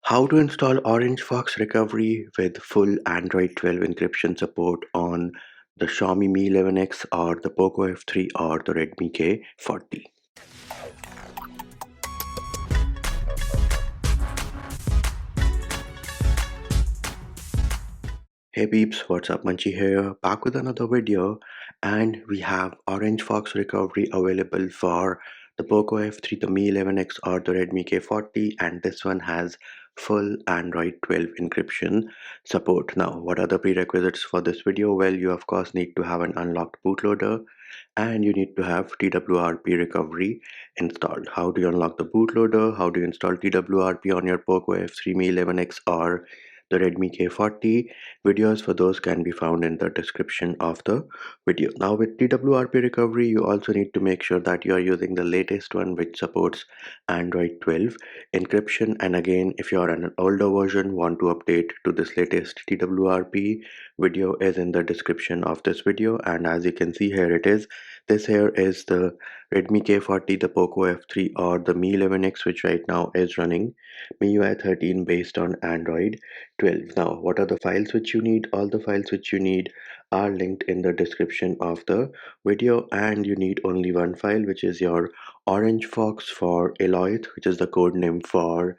How to install OrangeFox recovery with full Android 12 encryption support on the Xiaomi Mi 11X or the Poco F3 or the Redmi K40. Hey peeps, what's up? Munchie here, back with another video, and we have OrangeFox recovery available for the Poco F3, the Mi 11X or the Redmi K40, and this one has full Android 12 encryption support. Now, what are the prerequisites for this video? Well, you of course need to have an unlocked bootloader and you need to have TWRP recovery installed. How do you unlock the bootloader? How do you install TWRP on your Poco F3, Mi 11X or the Redmi K40? Videos for those can be found in the description of the video. Now with TWRP recovery, you also need to make sure that you are using the latest one which supports Android 12 encryption. And again, if you are on an older version, want to update to this latest TWRP, video is in the description of this video. And as you can see here, it is. This here is the Redmi K40, the Poco F3 or the Mi 11X, which right now is running MIUI 13 based on Android 12. Now, what are the files which you need? All the files which you need are linked in the description of the video, and you need only one file, which is your OrangeFox for Eloith, which is the code name for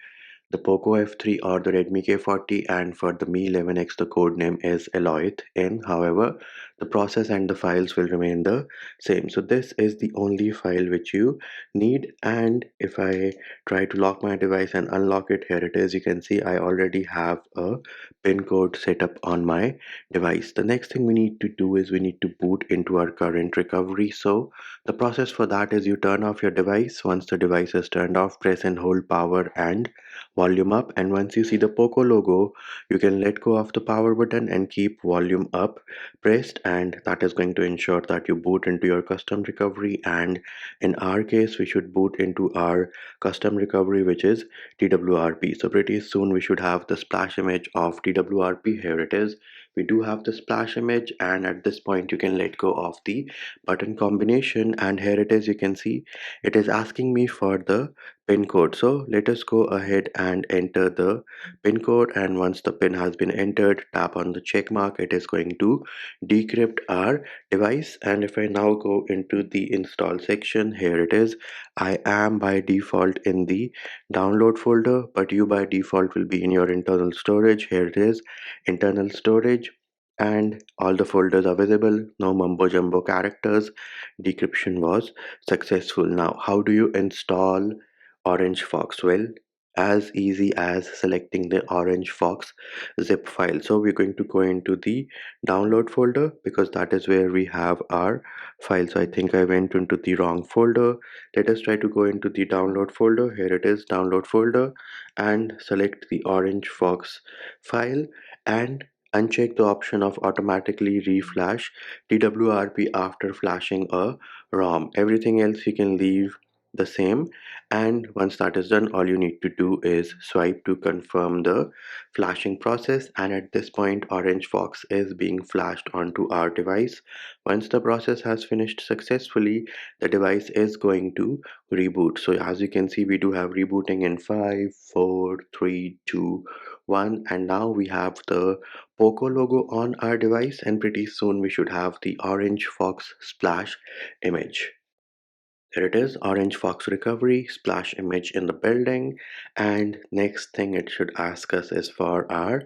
the Poco F3 or the Redmi K40, and for the Mi 11X the code name is Eloith N. However, the process and the files will remain the same. So this is the only file which you need, and if I try to lock my device and unlock it, here it is. You can see I already have a pin code set up on my device. The next thing we need to do is we need to boot into our current recovery. So the process for that is you turn off your device. Once the device is turned off, press and hold power and volume up, and once you see the Poco logo, you can let go of the power button and keep volume up pressed, and that is going to ensure that you boot into your custom recovery. And in our case, we should boot into our custom recovery, which is TWRP. So pretty soon we should have the splash image of TWRP. Here it is. We do have the splash image, and at this point you can let go of the button combination, and here it is. You can see it is asking me for the pin code. So let us go ahead and enter the pin code, and once the pin has been entered, tap on the check mark. It is going to decrypt our device. And if I now go into the install section, here it is. I am by default in the download folder, but you by default will be in your internal storage. Here it is, internal storage, and all the folders are visible. No mumbo jumbo characters. Decryption was successful. Now, how do you install OrangeFox? Well, as easy as selecting the OrangeFox zip file. So we're going to go into the download folder because that is where we have our file. So I think I went into the wrong folder. Let us try to go into the download folder. Here it is, download folder, and select the OrangeFox file and uncheck the option of automatically reflash TWRP after flashing a ROM. Everything else you can leave the same, and once that is done, all you need to do is swipe to confirm the flashing process, and at this point OrangeFox is being flashed onto our device. Once the process has finished successfully, the device is going to reboot. So as you can see, we do have rebooting in 5 4 3 2 1, and now we have the Poco logo on our device, and pretty soon we should have the OrangeFox splash image. There it is, OrangeFox recovery, splash image in the building. And next thing it should ask us is for our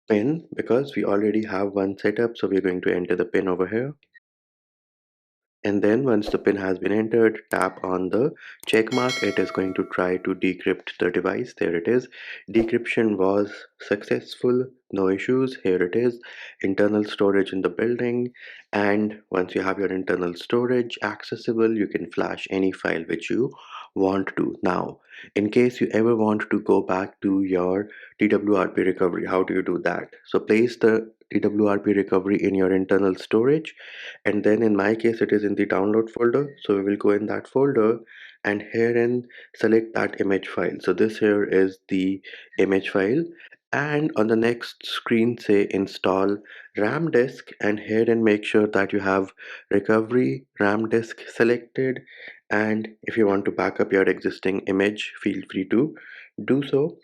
pin, because we already have one set up. So we're going to enter the pin over here. And then once the pin has been entered, tap on the check mark. It is going to try to decrypt the device. There it is. Decryption was successful, no issues. Here it is, internal storage in the building. And once you have your internal storage accessible, you can flash any file which you want to. Now, in case you ever want to go back to your TWRP recovery, how do you do that? So place the TWRP recovery in your internal storage, and then in my case it is in the download folder. So we will go in that folder, and herein select that image file. So this here is the image file, and on the next screen say install RAM disk, and herein make sure that you have recovery RAM disk selected, and if you want to back up your existing image, feel free to do so.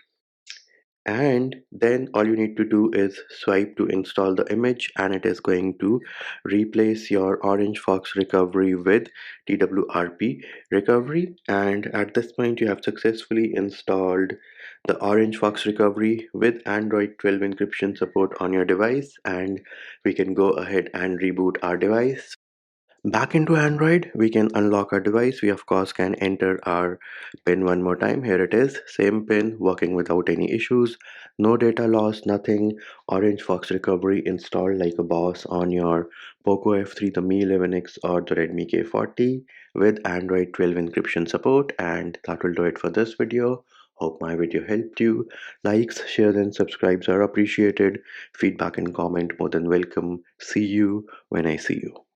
And then all you need to do is swipe to install the image, and it is going to replace your OrangeFox recovery with TWRP recovery. And at this point you have successfully installed the OrangeFox recovery with Android 12 encryption support on your device, and we can go ahead and reboot our device. Back into Android, we can unlock our device. We of course can enter our PIN one more time. Here it is, same PIN, working without any issues, no data loss, nothing. Orange Fox recovery installed like a boss on your Poco F3, the Mi 11X or the Redmi K40 with Android 12 encryption support. And that will do it for this video. Hope my video helped you. Likes, shares and subscribes are appreciated. Feedback and comment more than welcome. See you when I see you.